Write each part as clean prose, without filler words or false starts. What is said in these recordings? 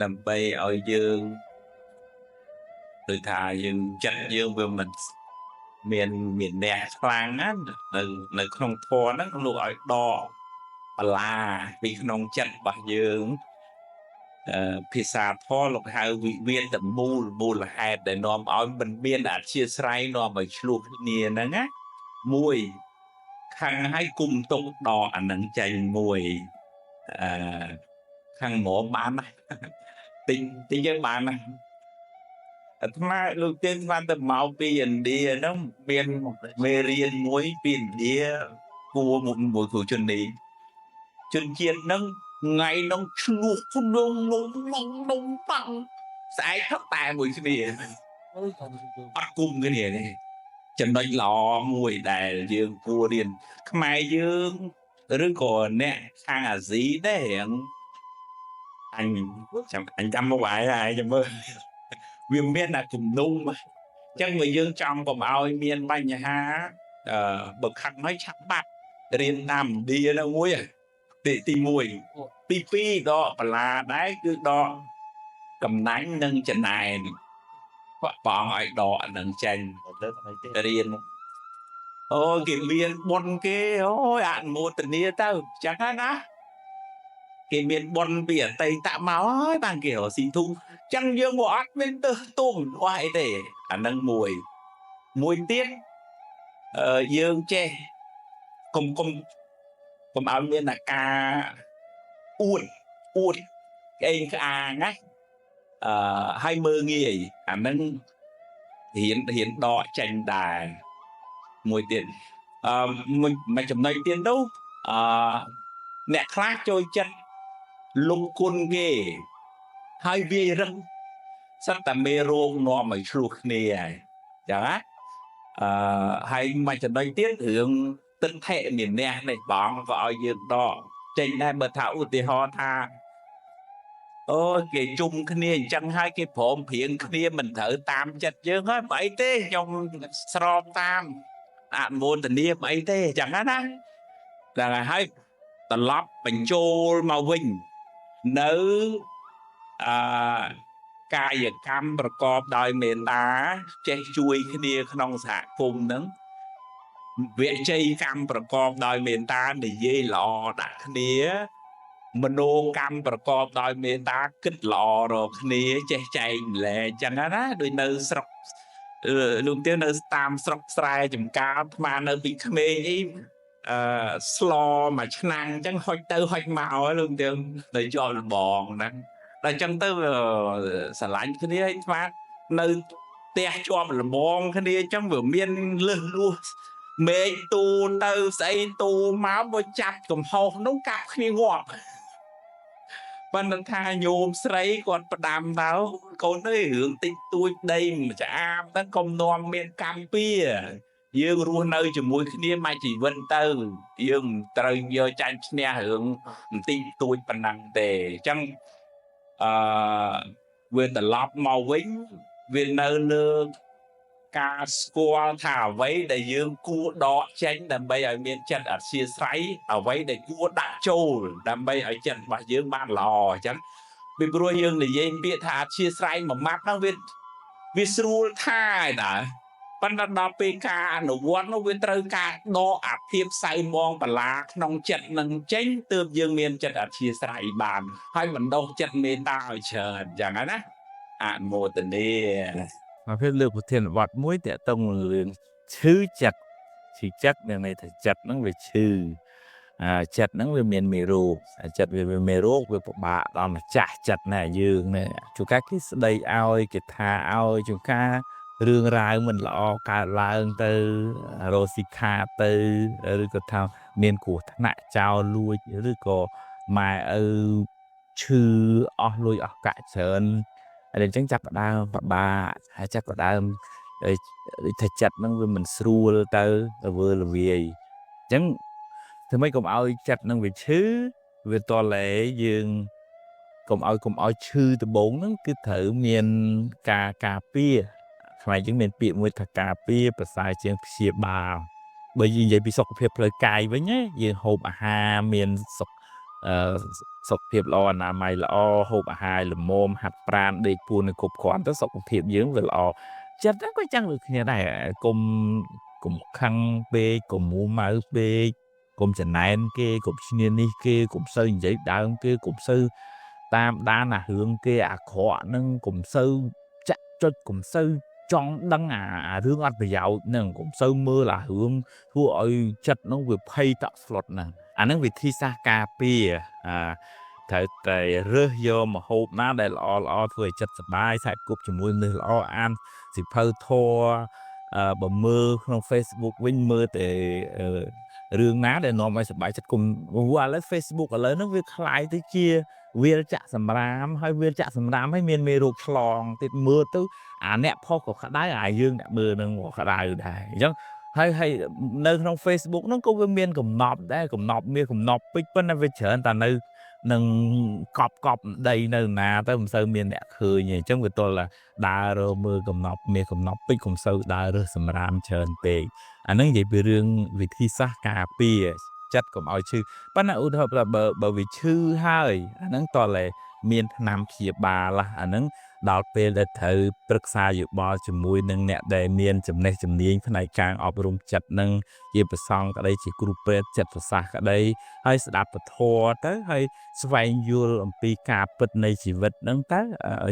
ដើម្បីឲ្យយើងដូចថាយើងចិត្តយើងវាមិនមានអ្នកខ្លាំងណានៅក្នុងធម៌ហ្នឹងលោកឲ្យដកបលាពីក្នុងចិត្តរបស់យើងភាសាធម៌លោកហៅវិវាទមូលហេតុដែលនាំឲ្យមិនមានអធិស្ឋ័យនាំឲ្យឆ្លោះគ្នាហ្នឹងណាមួយខាងឲ្យគុំទុកដកអានឹងចេញមួយអឺខាងហ្មងបានណាតិចយើងបានណាអាត្មាលោកtiênបានទៅមកពីឥណ្ឌាហ្នឹងមានមេរៀនមួយពីឥណ្ឌាគួរមួយគ្រូជននេះជនជាតិហ្នឹងថ្ងៃហ្នឹងឆ្លោះក្នុងប៉ាំងស្អែកថឹកតែមួយគ្នាអត់គុំគ្នាទេចំណុចល្អមួយដែលយើងគួររៀនខ្មែរយើងឬក៏អ្នកខាងអាស៊ីដែររៀងអញចាំមកហើយចាំមើលវាមានតែជំនុំអញ្ចឹងបើយើងចង់កុំឲ្យមានបញ្ហាបើខឹងហើយឆាប់បាត់រៀនតាមឥណ្ឌានៅមួយទី1ទី2ដកបលាដែរគឺដកកំណាញ់និងចំណែនបងឲ្យដកអានឹងចេញរៀនអូគេមានបុណ្យគេអូយអនុមោទនាទៅចឹងណាគេមានបុណ្យពីអតីតមកហើយបានគេរកស៊ីធុងចឹងយើងក៏អត់មានទៅទុំអស់អីទេអានឹងមួយទៀតយើងចេះកុំឲ្យមានអាការអួតក្អេងក្អាងណាឲ្យមើងងាយអានឹងរៀនដកចេញដែរមួយទៀតមួយចំណុចទៀតនោះអ្នកខ្លះចូលចិត្តលំគុណគេហើយវាយរឹងសិតតែមេរោគនាំឲ្យឆ្លោះគ្នាហើយចឹងណាហើយមួយចំណុចទៀតរឿងទិដ្ឋិមានះនេះបងក៏ឲ្យយើងដកចេញដែរបើថាឧទាហរណ៍ថាអូគេជុំគ្នាអញ្ចឹងហើយគេព្រមព្រៀងគ្នាមិនត្រូវតាមចិត្តយើងហើយមិនអីទេខ្ញុំស្របតាមអនុមោទនាមិនអីទេអញ្ចឹងណាដល់ហើយត្រឡប់បញ្ចូលមកវិញនៅកាយកម្មប្រកបដោយមេត្តាចេះជួយគ្នាក្នុងសហគមន៍ហ្នឹងវិជ័យកម្មប្រកបដោយមេត្តានិយាយល្អដាក់គ្នាមនោកម្មប្រកបដោយមេត្តាគិតល្អរកគ្នាចេះចែកម្លែកចឹងណាដូចនៅស្រុកលោកទៀតនៅតាមស្រុកស្រែចំការអាត្មានៅពីក្មេងអីស្លមួយឆ្នាំអញ្ចឹងហុចទៅហុចមកលោកទៀតនៅជាប់លបងហ្នឹងដល់អញ្ចឹងទៅស្រឡាញ់គ្នាឲ្យស្មានៅផ្ទះជាប់លបងគ្នាអញ្ចឹងវាមានលឹះលួសមេឃទូទៅស្អីទូមកមកចាប់កំហុសនោះកាប់គ្នាងាប់ប៉ុន្តែថាញោមស្រីគាត់ផ្ដាំទៅកូនអើយរឿងតិចតួចដីមួយឆ្អាបហ្នឹងកុំនាំមានកម្មពៀយើងរស់នៅជាមួយគ្នាមួយជីវិតទៅយើងត្រូវយកចាញ់ឈ្នះរឿងបន្តិចតួចប៉ុណ្ណឹងទេអញ្ចឹងវាត្រឡប់មកវិញវានៅលើការស្គាល់ថាអ្វីដែលយើងគួរដកចេញដើម្បីឲ្យមានចិត្តអធ្យាស្រ័យអ្វីដែលគួរដាក់ចូលដើម្បីឲ្យចិត្តរបស់យើងបានល្អអញ្ចឹងពីព្រោះយើងនិយាយពាក្យថាអធ្យាស្រ័យមួយម៉ាត់ហ្នឹងវាស្រួលថាឯណាប៉ុន្តែដល់ពេលការអនុវត្តនោះវាត្រូវការដកអាភាពសៅមងបលាក្នុងចិត្តនឹងចេញទើបយើងមានចិត្តអធ្យាស្រ័យបានហើយបណ្ដុះចិត្តមេត្តាឲ្យច្រើនអញ្ចឹងណាអនុមោទនាមកពេលលើកប្រធានបទមួយតកតងរឿងឈឺចិត្តមានន័យថាចិត្តហ្នឹងវាឈឺចិត្តហ្នឹងវាមានមេរោគចិត្តវាមេរោគវាពិបាកដល់ម្ចាស់ចិត្តណែយើងនេះជួនកាលគេស្ដីឲ្យគេថាឲ្យជួនកាលរឿងរ៉ាវមិនល្អកើតឡើងទៅរស់ស៊ីខាទៅឬក៏ថាមានគ្រោះថ្នាក់ចោលលួចឬក៏ម៉ែឪឈឺអស់លុយអស់កាក់ច្រើនហើយអញ្ចឹងចាប់ផ្ដើមពិបាកហើយចាប់ផ្ដើមថាចិត្តហ្នឹងវាមិនស្រួលទៅរវើរវាយអញ្ចឹងធ្វើម៉េចកុំឲ្យចិត្តហ្នឹងវាឈឺវាតលែយើងកុំឲ្យឈឺដំបងហ្នឹងគឺត្រូវមានការពារខ្មែរយើងមានពាក្យមួយថាការពារប្រសើរជាងព្យាបាលបើនិយាយពីសុខភាពផ្លូវកាយវិញណាយើងហូបអាហារមានសុខ សុខភាពល្អអនាម័យល្អហូបអាហារល្មមហាត់ប្រាណដេកពួរនៅគ្រប់គ្រាន់ទៅសុខភាពយើងវាល្អចិត្តហ្នឹងក៏ចឹងដូចគ្នាដែរកុំខឹងពេកកុំមួម៉ៅពេកកុំចំណែនគេកុំឈ្នានេះគេកុំសូវនិយាយដើមគេកុំសូវតាមដានអារឿងគេអាក្រក់ហ្នឹងកុំសូវចាក់ចុចកុំសូវចង់ដឹងអារឿងអត់ប្រយោជន៍ហ្នឹងកុំសូវមើលអារឿងធ្វើឲ្យចិត្តហ្នឹងវាភ័យតក់ស្លុតហ្នឹងអាហ្នឹងវិធីសាស្ត្រការពារត្រូវតែរើសយកម្ហូបណាដែលល្អធ្វើឲ្យចិត្តសប្បាយសាច់គប់ជាមួយមនុស្សល្អអានសៀវភៅធម៌បើមើលក្នុង Facebook វិញមើលតែរឿងណាដែលនាំឲ្យសប្បាយចិត្តគុំឥឡូវ Facebook ឥឡូវហ្នឹងវាคล้ายទៅជាវាលចាក់សម្រាមហើយវាលចាក់សម្រាមហើយមានមេរោគឆ្លងទៀតមើលទៅអាអ្នកផុសក៏ក្តៅអាយើងអ្នកមើលនឹងក៏ក្តៅដែរអញ្ចឹងហើយនៅក្នុង Facebook ហ្នឹងក៏វាមានកំណប់ដែរកំណប់ពេចប៉ុន្តែវាច្រើនតែនៅនឹងកប់ដីនៅណាទៅមិនសូវមានអ្នកឃើញទេអញ្ចឹងវាទល់តែដើររើមើលកំណប់ពេចកុំសូវដើររើសសម្រាមច្រើនពេកអាហ្នឹងនិយាយពីរឿងវិធីសាស្ត្រការពារចិត្តកុំឲ្យឈឺប៉ុន្តែឧទាហរណ៍បើវាឈឺហើយអាហ្នឹងតតែមានថ្នាំព្យាបាលអាហ្នឹងដល់ពេលដែលត្រូវប្រឹក្សាយោបល់ជាមួយនឹងអ្នកដែលមានចំណេះជំនាញផ្នែកការអប់រំចិត្តនឹងជាប្រសង់ក្តីជាគ្រូពេទ្យចិត្តសាស្ត្រក្តីហើយស្ដាប់ពធទៅហើយស្វែងយល់អំពីការពិតនៃជីវិតហ្នឹងទៅ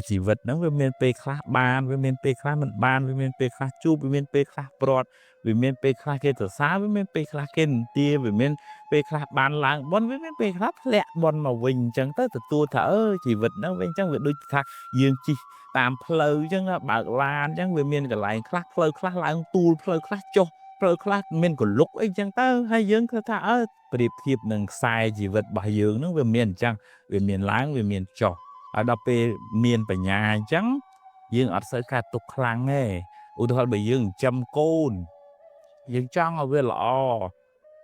ជីវិតហ្នឹងវាមានពេលខ្លះបានវាមានពេលខ្លះមិនបានវាមានពេលខ្លះជួបវាមានពេលខ្លះព្រាត់វាមានពេលខ្លះគេសរសើរវាមានពេលខ្លះគេនិទាវាមានពេលខ្លះបានឡើងបនវាមានពេលខ្លះធ្លាក់បនមកវិញអញ្ចឹងទៅទទួលថាជីវិតហ្នឹងវិញអញ្ចឹងវាដូចថាយើងជិះតាមផ្លូវអញ្ចឹងបើកឡានអញ្ចឹងវាមានកន្លែងខ្លះផ្លូវខ្លះឡើងទូលផ្លូវខ្លះចុះផ្លូវខ្លះមានកលុកអីអញ្ចឹងទៅហើយយើងគិតថាប្រៀបធៀបនឹងខ្សែជីវិតរបស់យើងហ្នឹងវាមានអញ្ចឹងវាមានឡើងវាមានចុះហើយដល់ពេលមានបញ្ញាអញ្ចឹងយើងអត់សូវកើតទុកខ្លាំងទេឧទាហរណ៍បើយើងចិញ្ចឹមកូនយើងចង់ឲ្យវាល្អ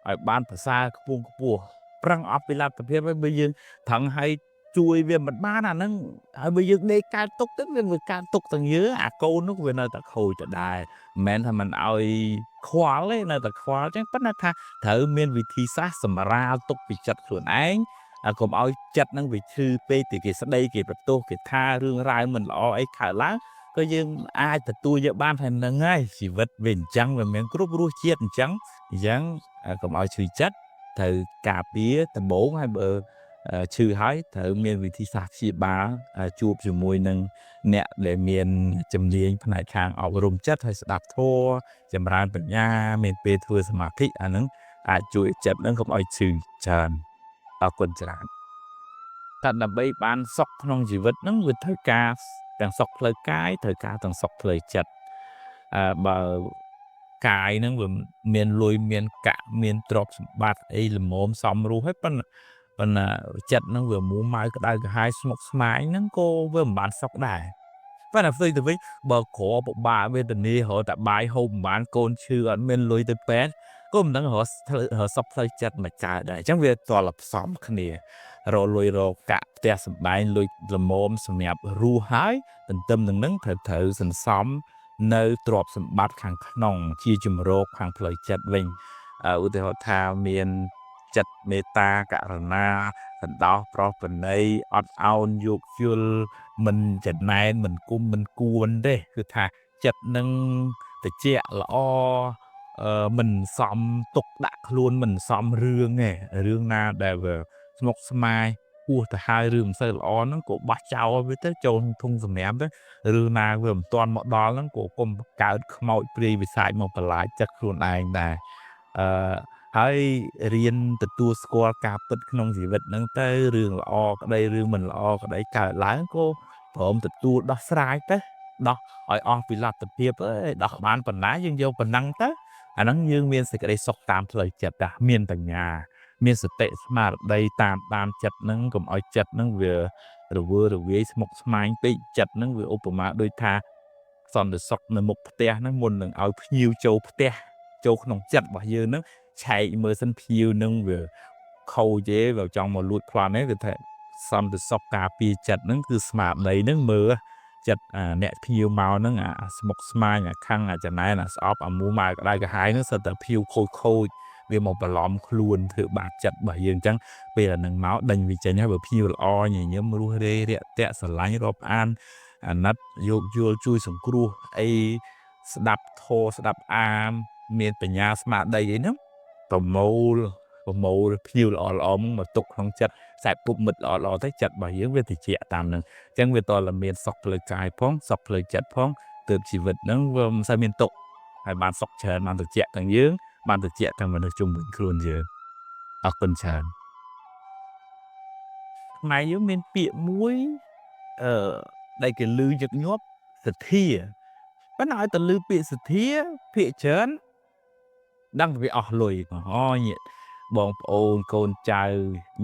ឲ្យបានប្រសើរខ្ពស់ប្រឹងអប់ពីលទ្ធភាពហើយបើយើងថឹងឲ្យជួយវាមិនបានអាហ្នឹងហើយបើយើងដេកកើតទុកទៅវាកើតទុកទាំងយើងអាកូននោះវានៅតែខូចដដែលមិនមែនថាមិនឲ្យខ្វល់ទេនៅតែខ្វល់អញ្ចឹងប៉ុន្តែថាត្រូវមានវិធីសាស្ត្រសម្រាលទុកពីចិត្តខ្លួនឯងកុំឲ្យចិត្តហ្នឹងវាឈឺពេកទីគេស្ដីគេបន្ទោសគេថារឿងរ៉ាវមិនល្អអីកើតឡើងក៏យើងអាចទទួលយកបានថាហ្នឹងហើយជីវិតវាអញ្ចឹងវាមានគ្រប់រសជាតិអញ្ចឹងកុំឲ្យឈឺចិត្តត្រូវការពារដំបូងហើយបើឈឺហើយត្រូវមានវិធីសាស្ត្រព្យាបាលជួបជាមួយនឹងអ្នកដែលមានជំនាញផ្នែកខាងអប់រំចិត្តហើយស្ដាប់ធម៌ចម្រើនបញ្ញាមានពេលធ្វើសមាធិអាហ្នឹងអាចជួយចិត្តហ្នឹងកុំឲ្យឈឺច្រើនអរគុណច្រើនតែដើម្បីបានសុខក្នុងជីវិតហ្នឹងវាត្រូវការទាំងសុខផ្លូវកាយត្រូវការទាំងសុខផ្លូវចិត្តបើកាយហ្នឹងវាមានលុយមានកាក់មានទ្រព្យសម្បត្តិអីល្មមសំរុះហើយប៉ុន្តែចិត្តហ្នឹងវាមួម៉ៅក្តៅក្រហាយស្មុគស្មាញហ្នឹងក៏វាមិនបានសុខដែរប៉ុន្តែផ្ទុយទៅវិញបើក្រពិបាកវេទនារហូតតែបាយហូបមិនបានកូនឈឺអត់មានលុយទៅពេទ្យក៏មិនដឹងរកសុខផ្លូវចិត្តមកកើតដែរអញ្ចឹងវាតលផ្សំគ្នារកលុយរកកាក់ផ្ទះសម្បែងលុយល្មមសម្រាប់រស់ហើយទន្ទឹមនឹងហ្នឹងត្រូវសន្សំនៅទ្រព្យសម្បត្តិខាងក្នុងជាជំរកខាងផ្លូវចិត្តវិញឧទាហរណ៍ថាមានចិត្តមេត្តាករុណាសន្តោសប្រោសប្រណីអត់ឱនយោគយល់មិនចំណែនមិនគុំមិនគួនទេគឺថាចិត្តនឹងត្រជាក់ល្អមិនសមទុកដាក់ខ្លួនមិនសមរឿងទេរឿងណាដែលវាស្មុគស្មាញហួសទៅហើយរឿងមិនសូវល្អហ្នឹងក៏បោះចោលវាទៅចូលក្នុងធុងសម្រាប់ទៅរឿងណាវាមិនទាន់មកដល់ហ្នឹងក៏កុំកើតខ្មោចព្រាយវិសាចមកបន្លាចចិត្តខ្លួនឯងដែរហើយរៀនទទួលស្គាល់ការពិតក្នុងជីវិតហ្នឹងទៅរឿងល្អក្តីរឿងមិនល្អក្តីកើតឡើងក៏ព្រមទទួលដោះស្រាយទៅដោះឲ្យអស់ពីលទ្ធភាពដោះបានប៉ុណ្ណាយើងយកប៉ុណ្ណឹងទៅអាហ្នឹងយើងមានសេចក្តីសុខតាមផ្លូវចិត្តដែរមានបញ្ញាមានសតិស្មារតីតាមចិត្តហ្នឹងកុំឲ្យចិត្តហ្នឹងវារវើរវាយស្មុគស្មាញពេកចិត្តហ្នឹងវាឧបមាដូចថាសន្តិសុខនៅមុខផ្ទះហ្នឹងមុននឹងឲ្យភ្ញៀវចូលផ្ទះចូលក្នុងចិត្តរបស់យើងហ្នឹងឆែកមើលសិនភ្ញៀវនឹងវាខូចទេបើចង់មកលួចប្លន់ទេគឺថាសន្តិសុខការពារចិត្តហ្នឹងគឺស្មារតីហ្នឹងមើលចិត្តអ្នកភ្ញៀវមកហ្នឹងអាស្មុគស្មាញអាខឹងអាចំណែនអាស្អប់អាមួម៉ៅក្តៅក្រហាយហ្នឹងសិតតែភៀវខូច វាមកបន្លំខ្លួនធ្វើបាបចិត្តរបស់យើងអញ្ចឹងពេលអានឹងមកដេញវាចេញហើយបើភ្ញៀវល្អញញឹមរស់រេរាក់ទាក់ស្រឡាញ់រាប់អានអាណិតយោគយល់ជួយសង្គ្រោះអីស្ដាប់ធម៌ស្ដាប់អានមានបញ្ញាស្មារតីអីហ្នឹងប្រមូលភ្ញៀវល្អៗមកទុកក្នុងចិត្តខ្សែពុកមិត្តល្អទៅចិត្តរបស់យើងវាតិចតាមហ្នឹងអញ្ចឹងវាតតែមានសុខផ្លូវកាយផងសុខផ្លូវចិត្តផងទើបជីវិតហ្នឹងវាមិនសូវមានទុក្ខហើយបានសុខច្រើនបានតិចទាំងយើងបានតិចទាំងមនុស្សជុំវិញខ្លួនយើងអរគុណច្រើនខ្មែរយើងមានពាក្យមួយដែលគេឮញឹកញាប់សទ្ធាប៉ុន្តែឲ្យតែឮពាក្យសទ្ធាភាគច្រើនដឹងវាអស់លុយញាតិបងប្អូនកូនចៅ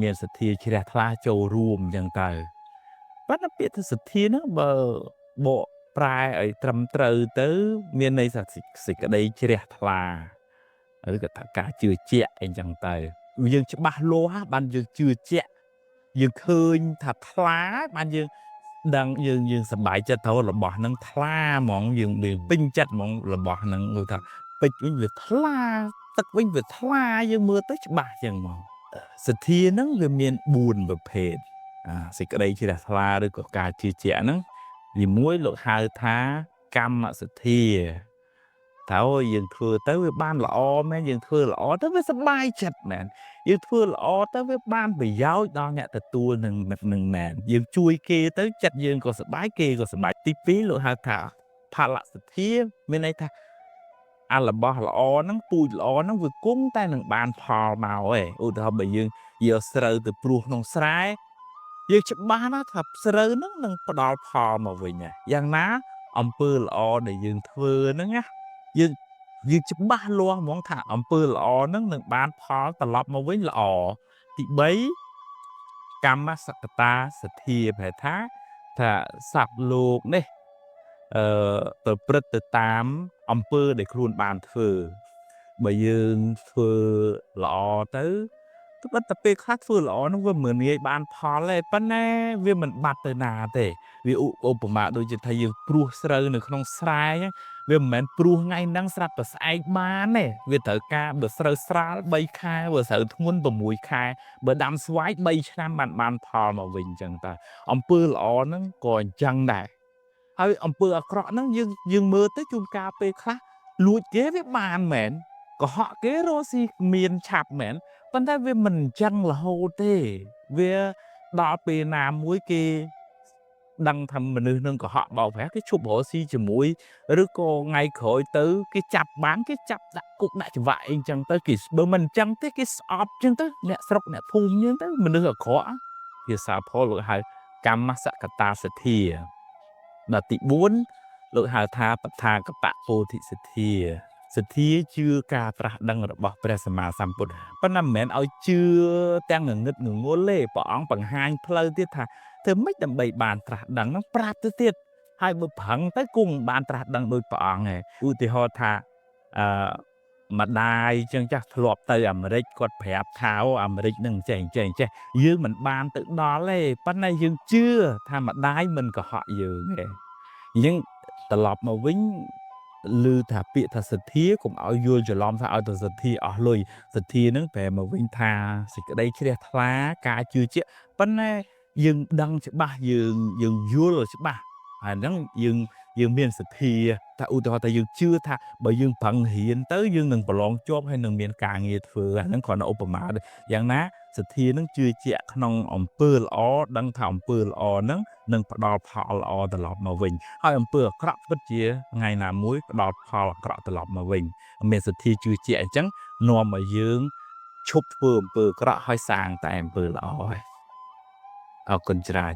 មានសទ្ធាជ្រះថ្លាចូលរួមអញ្ចឹងទៅប៉ុន្តែពាក្យថាសទ្ធាហ្នឹងបើបកប្រែឲ្យត្រឹមត្រូវទៅមានន័យថាសេចក្តីជ្រះថ្លាឬក៏ថាការជឿជាក់អីចឹងទៅយើងច្បាស់លាស់បានយើងជឿជាក់យើងឃើញថាថ្លាបានយើងដឹងយើងសប្បាយចិត្តទៅរបស់ហ្នឹងថ្លាហ្មងយើងពេញចិត្តហ្មងរបស់ហ្នឹងគឺថាពេជ្រវិញវាថ្លាទឹកវិញវាថ្លាយើងមើលទៅច្បាស់ចឹងហ្មងសទ្ធាហ្នឹងវាមាន4ប្រភេទសេចក្តីជ្រះថ្លាឬក៏ការជឿជាក់ហ្នឹងទីមួយលោកហៅថាកម្មសទ្ធាតើយើងធ្វើទៅវាបានល្អមែនយើងធ្វើល្អទៅវាសប្បាយចិត្តមែនយើងធ្វើល្អទៅវាបានប្រយោជន៍ដល់អ្នកទទួលនឹងមែនយើងជួយគេទៅចិត្តយើងក៏សប្បាយគេក៏សប្បាយទី2លោកហៅថាផលសទ្ធាមានន័យថារបស់ល្អហ្នឹងពូជល្អហ្នឹងវាគង់តែនឹងបានផលមកឯងឧទាហរណ៍បើយើងយកស្រូវទៅព្រួសក្នុងស្រែយើងច្បាស់ណាស់ថាស្រូវហ្នឹងនឹងផ្ដល់ផលមកវិញយ៉ាងណាអំពើល្អដែលយើងធ្វើហ្នឹងណាយើងច្បាស់លាស់ហ្មងថាអំពើល្អហ្នឹងនឹងបានផលត្រឡប់មកវិញល្អទី3កម្មសក្តាសទ្ធាប្រែថាសត្វលោកនេះប្រព្រឹត្តទៅតាមអំពើដែលខ្លួនបានធ្វើបើយើងធ្វើល្អទៅត្បិតតែពេលខ្លះធ្វើល្អនោះវាមិនងាយបានផលទេប៉ុន្តែវាមិនបាត់ទៅណាទេវាឧបមាដូចជាថាយើងព្រួសស្រូវនៅក្នុងស្រែវាមិនមែនព្រួសថ្ងៃហ្នឹងស្រាប់តែស្អែកបានទេវាត្រូវការបើស្រូវស្រាល3ខែបើស្រូវធ្ងន់6ខែបើដាំស្វាយ3ឆ្នាំបានផលមកវិញអញ្ចឹងតើអំពើល្អហ្នឹងក៏អញ្ចឹងដែរហើយអំពើអាក្រក់ហ្នឹងយើងមើលទៅជួនកាលពេលខ្លះលួចគេវាបានមែនកុហកគេរស់ស៊ីមានឆាប់មែនប៉ុន្តែវាមិនអញ្ចឹងរហូតទេវាដល់ពេលណាមួយគេដឹងថាមនុស្សនឹងកុហកបោកប្រាស់គេឈប់រស់ស៊ីជាមួយឬក៏ថ្ងៃក្រោយទៅគេចាប់បានគេចាប់ដាក់គុកដាក់ច្បាប់អីអញ្ចឹងទៅគេបើមិនអញ្ចឹងទេគេស្អប់អញ្ចឹងទៅអ្នកស្រុកអ្នកភូមិអញ្ចឹងទៅមនុស្សអាក្រក់ភាសាផលលោកហៅកម្មសក្តាសទ្ធាដល់ទី4លោកហៅថាបដ្ឋាកបពោធិសទ្ធាសទ្ធាជឿការត្រាស់ដឹងរបស់ព្រះសម្មាសម្ពុទ្ធប៉ុន្តែមិនមែនឲ្យជឿទាំងងងឹតងងល់ទេព្រះអង្គបង្ហាញផ្លូវទៀតថាធ្វើម៉េចដើម្បីបានត្រាស់ដឹងហ្នឹងប្រាប់ទៅទៀតហើយបើប្រឹងទៅគង់បានត្រាស់ដឹងដោយព្រះអង្គឯងឧទាហរណ៍ថាម្ដាយចឹងចាស់ធ្លាប់ទៅអាមេរិកគាត់ប្រាប់ថាអាមេរិកនឹងចេះយើងមិនបានទៅដល់ទេប៉ុន្តែយើងជឿថាម្ដាយមិនកុហកយើងទេអញ្ចឹងត្រឡប់មកវិញឮថាពាក្យថាសទ្ធាកុំឲ្យយល់ច្រឡំថាឲ្យទៅសទ្ធាអស់លុយសទ្ធានឹងប្រែមកវិញថាសេចក្តីជ្រះថ្លាការជឿជាក់ប៉ុន្តែយើងដឹងច្បាស់យើងយល់ច្បាស់ហើយហ្នឹងយើងមានសទ្ធាថាឧទាហរណ៍ថាយើងជឿថាបើយើងប្រឹងរៀនទៅយើងនឹងប្រឡងជាប់ហើយនឹងមានការងារធ្វើអាហ្នឹងគ្រាន់តែឧបមាយ៉ាងណាសទ្ធានឹងជឿជាក់ក្នុងអំពើល្អដឹងថាអំពើល្អហ្នឹងនឹងផ្ដល់ផលល្អត្រឡប់មកវិញហើយអំពើអាក្រក់ពិតជាថ្ងៃណាមួយផ្ដល់ផលអាក្រក់ត្រឡប់មកវិញមានសទ្ធាជឿជាក់អញ្ចឹងនាំឲ្យយើងឈប់ធ្វើអំពើអាក្រក់ហើយសាងតែអំពើល្អហើយអរគុណច្រើន